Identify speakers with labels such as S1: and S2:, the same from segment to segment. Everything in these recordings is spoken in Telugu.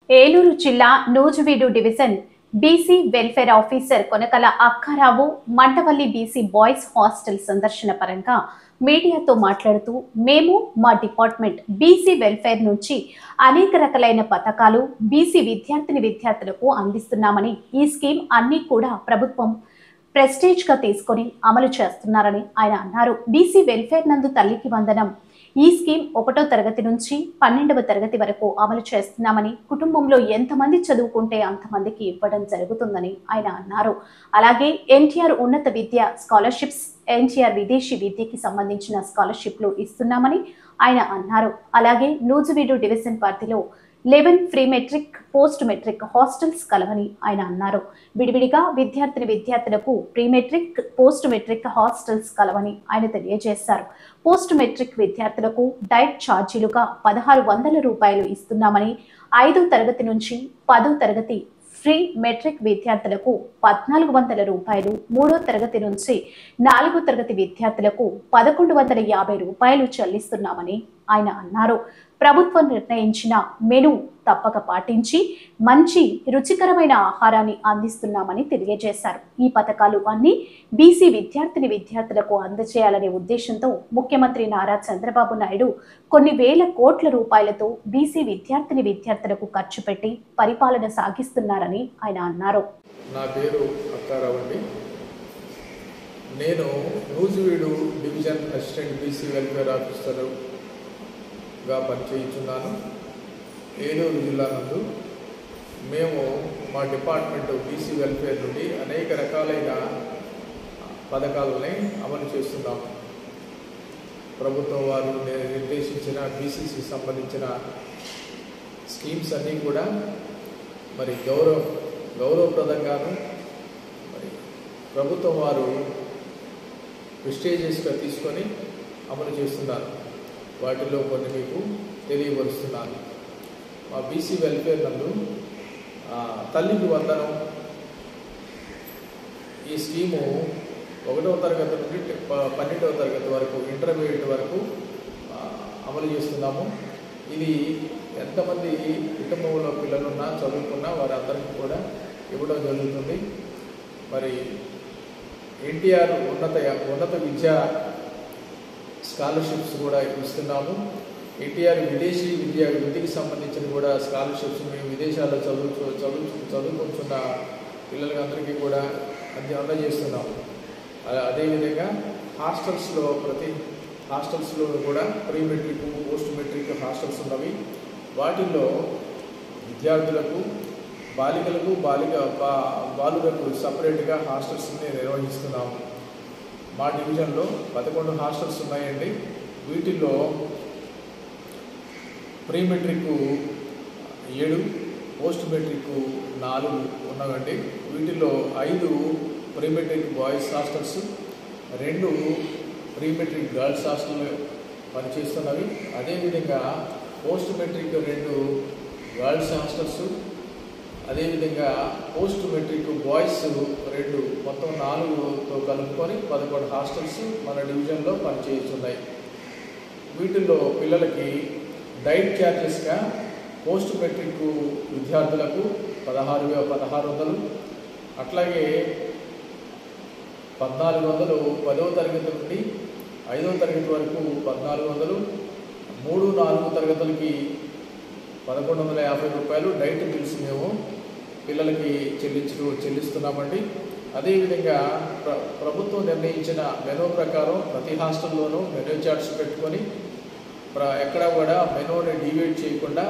S1: ఏలూరు జిల్లా Nuzvid division BC welfare officer Konakala Akkarao Mantavalli BC boys hostel సందర్శన పరంగా మీడియాతో మాట్లాడుతూ మేము మా డిపార్ట్మెంట్ బీసీ వెల్ఫేర్ నుంచి అనేక రకాలైన పథకాలు బీసీ విద్యార్థులకు అందిస్తున్నామని ఈ స్కీమ్ అన్ని కూడా ప్రభుత్వం ప్రెస్టేజ్ గా తీసుకొని అమలు చేస్తున్నారని ఆయన అన్నారు. బీసీ వెల్ఫేర్ నందు తల్లికి వందనం ఈ స్కీమ్ 1వ తరగతి నుంచి 12వ తరగతి వరకు అమలు చేస్తున్నామని, కుటుంబంలో ఎంతమంది చదువుకుంటే అంతమందికి ఇవ్వడం జరుగుతుందని ఆయన అన్నారు. అలాగే ఎన్టీఆర్ ఉన్నత విద్య స్కాలర్షిప్స్, ఎన్టీఆర్ విదేశీ విద్యకి సంబంధించిన స్కాలర్షిప్లు ఇస్తున్నామని ఆయన అన్నారు. అలాగే నూజివీడు డివిజన్ పరిధిలో 11 pre matric post matric hostels కలవని ఆయన అన్నారు. విడివిడిగా విద్యార్థులకు pre matric post matric hostels కలవని ఆయన తెలియజేశారు. పోస్ట్ మెట్రిక్ విద్యార్థులకు డైట్ ఛార్జీలుగా 1600 రూపాయలు ఇస్తున్నామని, 5వ తరగతి నుంచి 10వ తరగతి ఫ్రీ మెట్రిక్ విద్యార్థులకు 1400 రూపాయలు, 3వ తరగతి నుంచి 4వ తరగతి విద్యార్థులకు 1150 రూపాయలు చెల్లిస్తున్నామని ఆయన అన్నారు. ప్రభుత్వం నిర్ణయించిన మెను తప్పక పాటించి మంచి రుచికరమైన ఆహారాన్ని అందిస్తున్నామని తెలియజేశారు. ఈ పథకాలు అన్ని బీసీ విద్యార్థులకు అందజేయాలనే ఉద్దేశంతో ముఖ్యమంత్రి నారా చంద్రబాబు నాయుడు కొన్ని వేల కోట్ల రూపాయలతో బీసీ విద్యార్థులకు ఖర్చు పెట్టి పరిపాలన సాగిస్తున్నారని ఆయన అన్నారు.
S2: నా పేరు అక్కారావు అండి. నేను Nuzvid division assistant BC welfare ఆఫీసర్గా పనిచేయుచున్నాను. ఏలూరు జిల్లా నందు మేము మా డిపార్ట్మెంట్ బీసీ వెల్ఫేర్ నుండి అనేక రకాలైన పథకాలని అమలు చేస్తున్నాము. ప్రభుత్వం వారు నిర్దేశించిన బీసీకి సంబంధించిన స్కీమ్స్ అన్నీ కూడా మరి గౌరవప్రదంగాను మరి ప్రభుత్వం వారు ప్రెస్టీజియస్గా తీసుకొని అమలు చేస్తున్నారు. వాటిలో కొన్ని మీకు తెలియపరుస్తున్నాను. మా బీసీ వెల్ఫేర్ నందు తల్లికి వందనం ఈ స్కీము 1వ తరగతి నుండి 12వ తరగతి వరకు ఇంటర్మీడియట్ వరకు అమలు చేస్తున్నాము. ఇది ఎంతమంది కుటుంబంలో పిల్లలున్నా చదువుకున్నా వారందరికీ కూడా ఇవ్వడం జరుగుతుంది. మరి ఎన్టీఆర్ ఉన్నత విద్యా స్కాలర్షిప్స్ కూడా ఇస్తున్నాము. ఎన్టీఆర్ విదేశీ విద్యకి సంబంధించిన కూడా స్కాలర్షిప్స్ మేము విదేశాల్లో చదువుకుంటున్న పిల్లలందరికీ కూడా అందజేస్తున్నాము. అదేవిధంగా ప్రతి హాస్టల్స్లో కూడా pre matric post matric hostels ఉన్నవి. వాటిల్లో విద్యార్థులకు బాలికలకు బాలులకు సపరేట్గా హాస్టల్స్ని నిర్వహిస్తున్నాము. మా డివిజన్లో 11 హాస్టల్స్ ఉన్నాయండి. వీటిల్లో ప్రీ మెట్రిక్ 7, పోస్ట్ మెట్రిక్ 4 ఉన్నవండి. వీటిలో 5 pre matric boys hostels, 2 pre matric girls hostel పనిచేస్తున్నవి. అదేవిధంగా పోస్ట్ మెట్రిక్ 2 గర్ల్స్ హాస్టల్స్, అదేవిధంగా పోస్ట్ మెట్రిక్ బాయ్స్ 2, మొత్తం 4తో కలుపుకొని 11 హాస్టల్స్ మన డివిజన్లో పనిచేస్తున్నాయి. వీటిల్లో పిల్లలకి డైట్ ఛార్జెస్గా పోస్ట్ మెట్రిక్ విద్యార్థులకు 1600, అట్లాగే 1400 10వ తరగతి నుండి 5వ తరగతి వరకు 1400, 3, 4 తరగతులకి 1150 రూపాయలు డైట్ బిల్స్ మేము పిల్లలకి చెల్లిస్తున్నామండి. అదేవిధంగా ప్రభుత్వం నిర్ణయించిన మెనూ ప్రకారం ప్రతి హాస్టల్లోనూ మెనూ చార్ట్స్ పెట్టుకొని ఎక్కడా కూడా మెనూని డివైడ్ చేయకుండా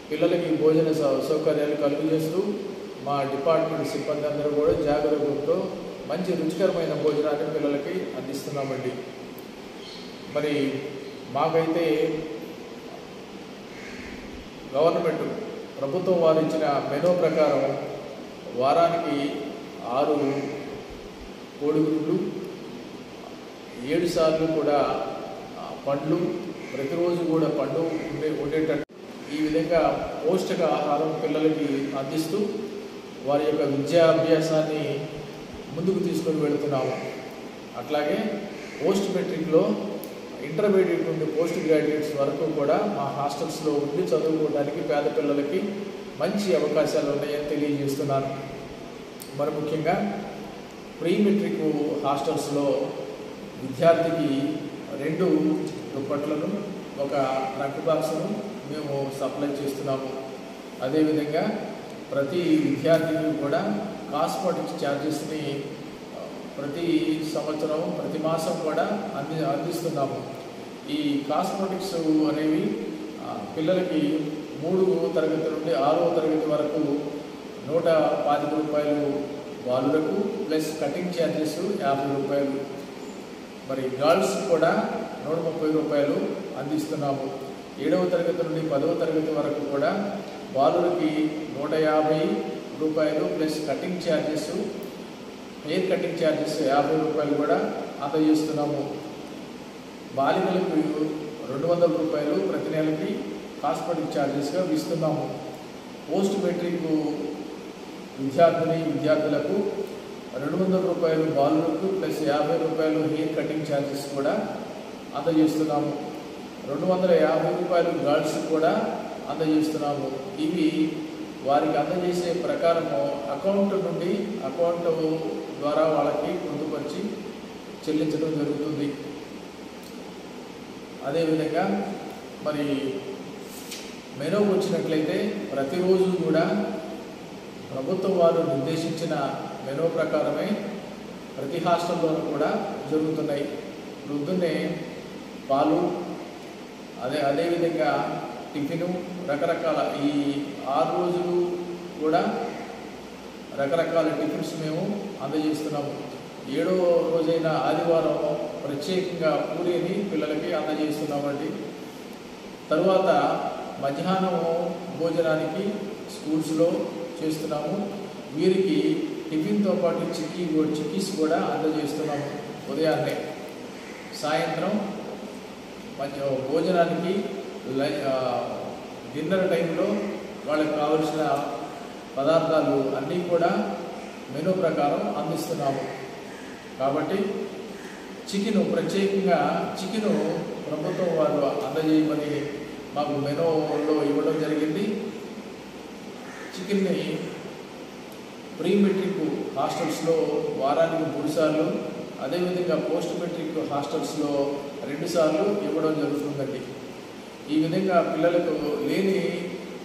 S2: పిల్లలకి భోజన సౌకర్యాలు కలుగజేస్తూ మా డిపార్ట్మెంట్ సిబ్బంది అందరూ కూడా జాగ్రత్తతో మంచి రుచికరమైన భోజనాన్ని పిల్లలకి అందిస్తున్నామండి. మరి మాకైతే గవర్నమెంట్ ప్రభుత్వం వారు ఇచ్చిన మెనూ ప్రకారం వారానికి 6 కోడిగుడ్లు, 7 సార్లు కూడా పండ్లు, ప్రతిరోజు కూడా పండు ఉండేటట్టు ఈ విధంగా పౌష్టిక ఆహారం పిల్లలకి అందిస్తూ వారి యొక్క విద్యాభ్యాసాన్ని ముందుకు తీసుకొని వెళుతున్నాము. అట్లాగే పోస్ట్ మెట్రిక్లో ఇంటర్మీడియట్ నుండి పోస్ట్ గ్రాడ్యుయేట్స్ వరకు కూడా మా హాస్టల్స్లో ఉండి చదువుకోవడానికి పేద పిల్లలకి మంచి అవకాశాలు ఉన్నాయని తెలియజేస్తున్నాను. మరి ముఖ్యంగా ప్రీ మెట్రిక్ హాస్టల్స్లో విద్యార్థికి 2 దుప్పట్లను, ఒక లంచ్ బాక్స్ను మేము సప్లై చేస్తున్నాము. అదేవిధంగా ప్రతి విద్యార్థికి కూడా కాస్మెటిక్స్ ఛార్జెస్ని ప్రతి సంవత్సరం ప్రతి మాసం కూడా అందిస్తున్నాము. ఈ కాస్మెటిక్స్ అనేవి పిల్లలకి 3వ తరగతి నుండి 6వ తరగతి వరకు 125 రూపాయలు బాలులకు ప్లస్ కటింగ్ ఛార్జెస్ 50 రూపాయలు. మరి గర్ల్స్ కూడా 130 రూపాయలు అందిస్తున్నాము. 7వ తరగతి నుండి 10వ తరగతి వరకు కూడా బాలులకి 150 రూపాయలు plus cutting charges, hair cutting charges 50 రూపాయలు కూడా అందజేస్తున్నాము. బాలికలకు 200 రూపాయలు ప్రతి నెలకి కాస్మెటిక్ ఛార్జెస్గా ఇస్తున్నాము. పోస్ట్ మెట్రిక్ విద్యార్థులకు 200 రూపాయలు బాలులకు ప్లస్ 50 రూపాయలు హెయిర్ కటింగ్ ఛార్జెస్ కూడా అందజేస్తున్నాము. 250 రూపాయలు గర్ల్స్ కూడా అందజేస్తున్నాము. ఇవి వారికి అందజేసే ప్రకారము అకౌంట్ ద్వారా వాళ్ళకి పొందుపరిచి చెల్లించడం జరుగుతుంది. అదేవిధంగా మరి మెనూకి వచ్చినట్లయితే ప్రతిరోజు కూడా ప్రభుత్వం వారు నిర్దేశించిన మెనూ ప్రకారమే ప్రతి హాస్టల్లోనూ కూడా జరుగుతున్నాయి. పొద్దున్నే పాలు, అదేవిధంగా టిఫిను, రకరకాల ఈ 6 రోజులు కూడా రకరకాల టిఫిన్స్ మేము అందజేస్తున్నాము. 7వ రోజైన ఆదివారం ప్రత్యేకంగా పూరీని పిల్లలకి అందజేస్తున్నామండి. తరువాత మధ్యాహ్నం భోజనానికి స్కూల్స్లో చేస్తున్నాము. వీరికి టిఫిన్తో పాటు చిక్కీస్ కూడా అందజేస్తున్నాము. ఉదయాన్నే సాయంత్రం భోజనానికి డిన్నర్ టైంలో వాళ్ళకి కావలసిన పదార్థాలు అన్నీ కూడా మెనూ ప్రకారం అందిస్తున్నాము. కాబట్టి ప్రత్యేకంగా చికెను ప్రభుత్వం వారు అందజేయమని మాకు మెనూలో ఇవ్వడం జరిగింది. చికెన్ని ప్రీ మెట్రిక్ హాస్టల్స్లో వారానికి 3 సార్లు, అదేవిధంగా పోస్ట్ మెట్రిక్ హాస్టల్స్లో 2 సార్లు ఇవ్వడం జరుగుతుందండి. ఈ విధంగా పిల్లలకు లేని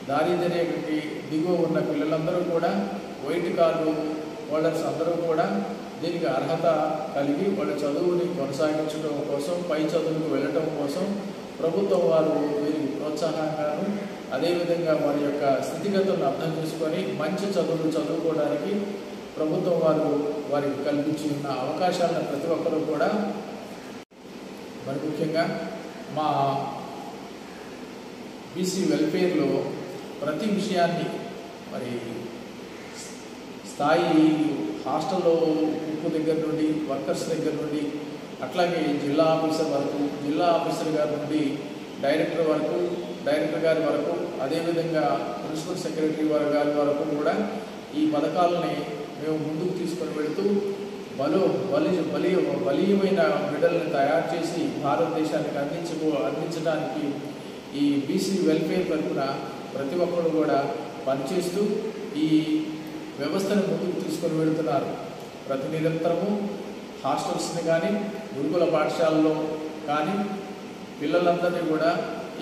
S2: దారిద్ర్యానికి దిగువ ఉన్న పిల్లలందరూ కూడా వైట్ కార్డు హోల్డర్స్ అందరూ కూడా దీనికి అర్హత కలిగి వాళ్ళ చదువుని కొనసాగించడం కోసం, పై చదువులకు వెళ్ళటం కోసం ప్రభుత్వం వారు వీరికి ప్రోత్సాహంగాను, అదేవిధంగా వారి యొక్క స్థితిగతులను అర్థం చేసుకొని మంచి చదువులు చదువుకోవడానికి ప్రభుత్వం వారు వారికి కల్పించి ఉన్న అవకాశాలను ప్రతి ఒక్కరూ కూడా మరి ముఖ్యంగా మా బీసీ వెల్ఫేర్లో ప్రతి విషయాన్ని మరి స్థాయి హాస్టల్లో కుక్కు దగ్గర నుండి, వర్కర్స్ దగ్గర నుండి, అట్లాగే జిల్లా ఆఫీసర్ వరకు, జిల్లా ఆఫీసర్ గారి నుండి డైరెక్టర్ గారి వరకు, అదేవిధంగా ప్రిన్సిపల్ సెక్రటరీ గారి వరకు కూడా ఈ పథకాలని మేము ముందుకు తీసుకొని వెళుతూ బలీయమైన బిడ్డలను తయారు చేసి భారతదేశానికి అందించడానికి ఈ బీసీ వెల్ఫేర్ తరఫున ప్రతి ఒక్కరు కూడా పనిచేస్తూ ఈ వ్యవస్థను ముందుకు తీసుకొని వెళుతున్నారు. ప్రతి నిరంతరము హాస్టల్స్ని కానీ, గురుకుల పాఠశాలలో కానీ పిల్లలందరినీ కూడా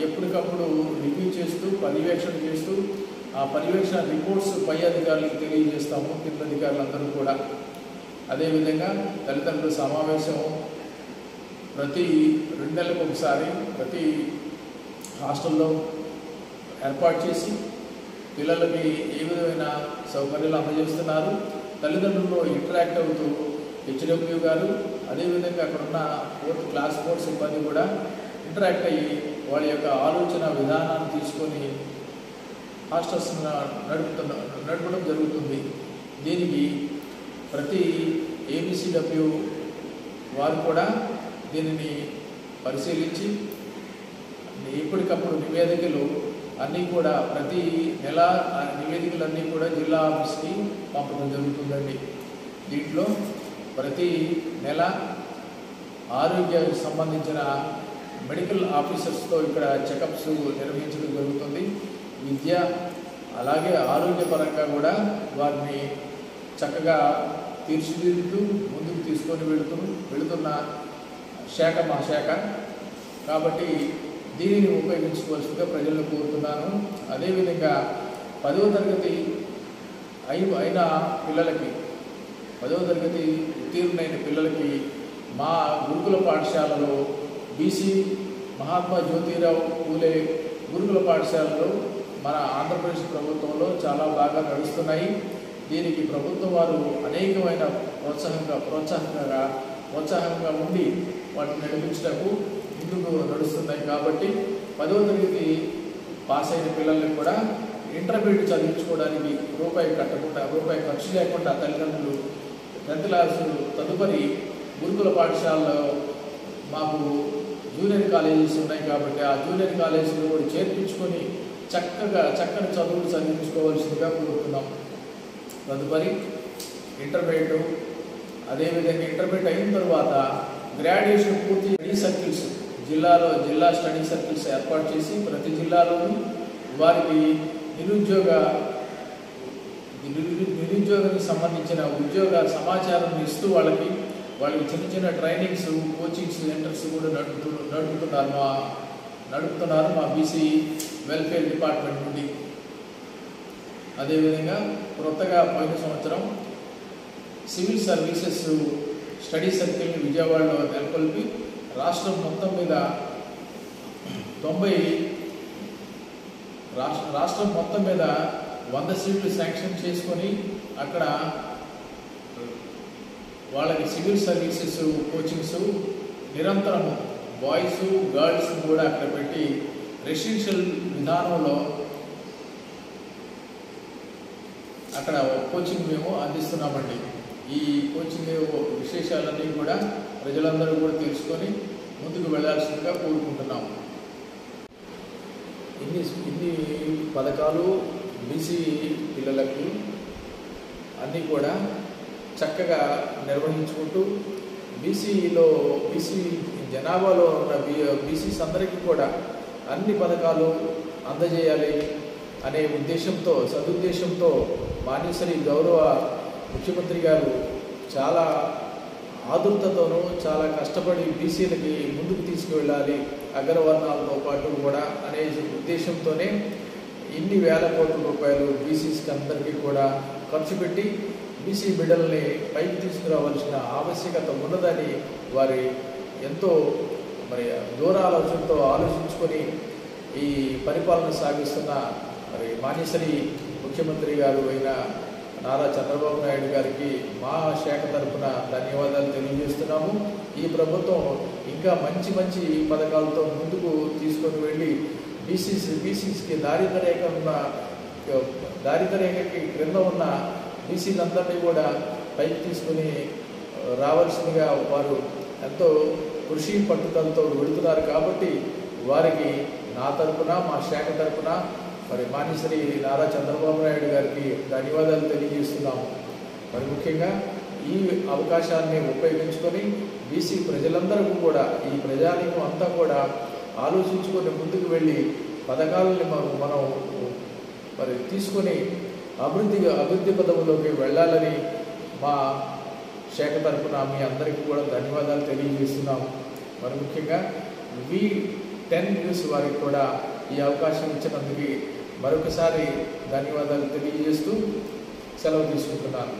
S2: ఎప్పటికప్పుడు రివ్యూ చేస్తూ, పర్యవేక్షణ చేస్తూ, ఆ పర్యవేక్షణ రిపోర్ట్స్ పై అధికారులకు తెలియజేస్తాము. కింద అధికారులందరూ కూడా అదేవిధంగా తల్లిదండ్రుల సమావేశం ప్రతి 2 నెలలకు ఒకసారి ప్రతి హాస్టల్లో ఏర్పాటు చేసి పిల్లలకి ఏ విధమైన సౌకర్యాలు అందజేస్తున్నారు, తల్లిదండ్రుల్లో ఇంటరాక్ట్ అవుతూ హెచ్డబ్ల్యూ గారు, అదేవిధంగా అక్కడున్న 4th క్లాస్ 4 సిబ్బంది కూడా ఇంటరాక్ట్ అయ్యి వాళ్ళ యొక్క ఆలోచన విధానాన్ని తీసుకొని హాస్టల్స్ నడపడం జరుగుతుంది. దీనికి ప్రతి ఏబిసిడబ్ల్యూ వారు కూడా దీనిని పరిశీలించి ఎప్పటికప్పుడు నివేదికలు అన్నీ కూడా ప్రతి నెల నివేదికలన్నీ కూడా జిల్లా ఆఫీస్కి పంపడం జరుగుతుందండి. దీంట్లో ప్రతి నెల ఆరోగ్యానికి సంబంధించిన మెడికల్ ఆఫీసర్స్తో ఇక్కడ చెకప్స్ నిర్వహించడం జరుగుతుంది. విద్య అలాగే ఆరోగ్యపరంగా కూడా వారిని చక్కగా తీర్చిదిద్దుతూ ముందుకు తీసుకొని వెళుతున్న శాఖ మా శాఖ. కాబట్టి దీనిని ఉపయోగించుకోవాల్సిందిగా ప్రజలను కోరుతున్నాను. అదేవిధంగా 10వ తరగతి అయిన పిల్లలకి 10వ తరగతి ఉత్తీర్ణులైన పిల్లలకి మా గురుకుల పాఠశాలలో బీసీ మహాత్మా జ్యోతిరావు పూలే గురుకుల పాఠశాలలో మన ఆంధ్రప్రదేశ్ ప్రభుత్వంలో చాలా బాగా నడుస్తున్నాయి. దీనికి ప్రభుత్వం వారు అనేకమైన ప్రోత్సాహంగా ఉండి వాటిని నడిపించడానికి ముందుకు నడుస్తున్నాయి. కాబట్టి 10వ తరగతి పాస్ అయిన పిల్లల్ని కూడా ఇంటర్మీడియట్ చదివించుకోవడానికి రూపాయి ఖర్చు లేకుండా తల్లిదండ్రులు 10th క్లాస్ తదుపరి గురుకుల పాఠశాలలో మాకు జూనియర్ కాలేజెస్ ఉన్నాయి. కాబట్టి ఆ జూనియర్ కాలేజీలో కూడా చేర్పించుకొని చక్కని చదువులు చదివించుకోవాల్సిందిగా కోరుతున్నాం. తదుపరి ఇంటర్మీడియట్, అదేవిధంగా ఇంటర్మీడియట్ అయిన తర్వాత గ్రాడ్యుయేషన్ పూర్తి స్టడీ సర్కిల్స్ జిల్లా స్టడీ సర్కిల్స్ ఏర్పాటు చేసి ప్రతి జిల్లాలోనూ వారికి నిరుద్యోగానికి సంబంధించిన ఉద్యోగ సమాచారం ఇస్తూ వాళ్ళకి చిన్న ట్రైనింగ్స్ కోచింగ్ సెంటర్స్ కూడా నడుపుతున్నారు మా బీసీ వెల్ఫేర్ డిపార్ట్మెంట్ నుండి. అదేవిధంగా కొత్తగా పోయిన సంవత్సరం సివిల్ సర్వీసెస్ స్టడీ సర్కిల్ని విజయవాడలో నెలకొల్పి రాష్ట్రం మొత్తం మీద 100 సీట్లు శాంక్షన్ చేసుకొని అక్కడ వాళ్ళకి సివిల్ సర్వీసెస్ కోచింగ్స్ నిరంతరం బాయ్స్ గర్ల్స్ కూడా అక్కడ పెట్టి రెసిడెన్షియల్ విధానంలో అక్కడ కోచింగ్ మేము అందిస్తున్నామండి. ఈ కోచింగ్ విశేషాలన్నీ కూడా ప్రజలందరూ కూడా తెలుసుకొని ముందుకు వెళ్ళాల్సిందిగా కోరుకుంటున్నాము. ఇన్ని పథకాలు బీసీ పిల్లలకు అన్నీ కూడా చక్కగా నిర్వహించుకుంటూ బీసీ జనాభాలో ఉన్న బీసీస్ అందరికీ కూడా అన్ని పథకాలు అందజేయాలి అనే సదుద్దేశంతో మాన్యశ్రీ గౌరవ ముఖ్యమంత్రి గారు చాలా ఆదుర్తతోనూ చాలా కష్టపడి బీసీలకి ముందుకు తీసుకువెళ్ళాలి అగ్రవర్ణాలతో పాటు కూడా అనే ఉద్దేశంతోనే ఇన్ని వేల కోట్ల రూపాయలు బీసీస్కి అందరికీ కూడా ఖర్చు పెట్టి బీసీ బిడ్డల్ని పైకి తీసుకురావాల్సిన ఆవశ్యకత ఉన్నదని వారి ఎంతో దూరాలోచనతో ఆలోచించుకొని ఈ పరిపాలన సాగిస్తున్న మాన్యశ్రీ ముఖ్యమంత్రి గారు అయిన నారా చంద్రబాబు నాయుడు గారికి మా శాఖ తరఫున ధన్యవాదాలు తెలియజేస్తున్నాము. ఈ ప్రభుత్వం ఇంకా మంచి పథకాలతో ముందుకు తీసుకొని వెళ్ళి బీసీస్కి దారిద్ర్యరేఖకి క్రింద ఉన్న బీసీలందరినీ కూడా పైకి తీసుకుని రావాల్సిందిగా వారు ఎంతో కృషి పట్టుదలతో వెళుతున్నారు. కాబట్టి వారికి నా తరఫున మా శాఖ తరఫున మాన్యశ్రీ నారా చంద్రబాబు నాయుడు గారికి ధన్యవాదాలు తెలియజేస్తున్నాము. ముఖ్యంగా ఈ అవకాశాన్ని ఉపయోగించుకొని బీసీ ప్రజలందరూ కూడా ఈ ప్రజానీకం అంతా కూడా ఆలోచించుకొని ముందుకు వెళ్ళి పథకాలని మనం తీసుకొని అభివృద్ధి పదవుల్లోకి వెళ్ళాలని మా శాఖ తరఫున మీ అందరికీ కూడా ధన్యవాదాలు తెలియజేస్తున్నాము. ముఖ్యంగా V10 న్యూస్ వారికి కూడా ఈ అవకాశం ఇచ్చినందుకు మరొకసారి ధన్యవాదాలు తెలియజేస్తూ సెలవు తీసుకుంటున్నాను.